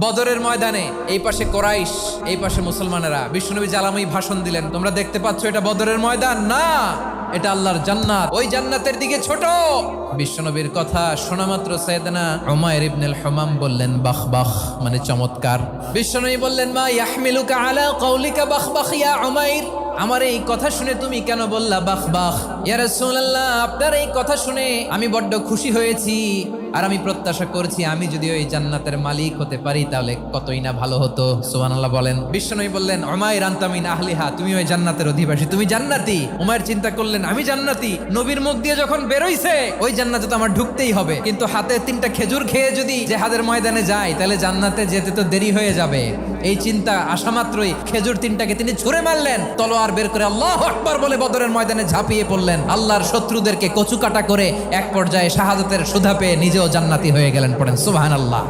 বদরের ময়দানে এই পাশে কোরাইশ, এই পাশে মুসলমানেরা। বিশ্বনবী জ্বালাময়ী ভাষণ দিলেন, তোমরা দেখতে পাচ্ছ এটা বদরের ময়দান না, এটা আল্লাহর জান্নাত, ওই জান্নাতের দিকে ছোট। বিশ্বনবীর কথা শোনা মাত্র সাইয়েদনা উমাইর ইবনুল হুমাম বললেন বাখ বাখ, মানে চমৎকার। বিশ্বনবী বললেন মা ইয়াহমিলুকা আলা কাউলিকা বাখ বাখ ইয়া উমাইর, আমার এই কথা শুনে তুমি কেন বললা বাখ বাখ? ইয়া রাসূলুল্লাহ, আপনার এই কথা শুনে আমি বড্ড খুশি হয়েছি, আর আমি প্রত্যাশা করছি আমি যদি ওই জান্নাতের মালিক হতে পারি তাহলে কতই না ভালো হতো। সুবহানাল্লাহ বলেন। বিশ্বনবী বললেন উমাইর আনতা মিন আহলিহা, তুমি ওই জান্নাতের অধিবাসী, তুমি জান্নাতি। উমাইর চিন্তা করলেন আমি জান্নাতি, নবীর মুখ দিয়ে যখন বেরোইছে ওই জান্নাতে তো আমার ঢুকতেই হবে, কিন্তু হাতে 3টা খেজুর খেয়ে যদি জেহাদের ময়দানে যাই তাহলে জান্নাতে যেতে তো দেরি হয়ে যাবে। এই চিন্তা আসা মাত্রই খেজুর 3টাকে তিনি ছুঁড়ে মারলেন, তলোয়ার বের করে আল্লাহু আকবার বলে বদরের ময়দানে ঝাঁপিয়ে পড়লেন। আল্লাহর শত্রুদেরকে কচুকাটা করে এক পর্যায়ে শাহাদাতের সুধা পেয়ে নিজেও জান্নাতি হয়ে গেলেন। পড়েন সুবহানাল্লাহ।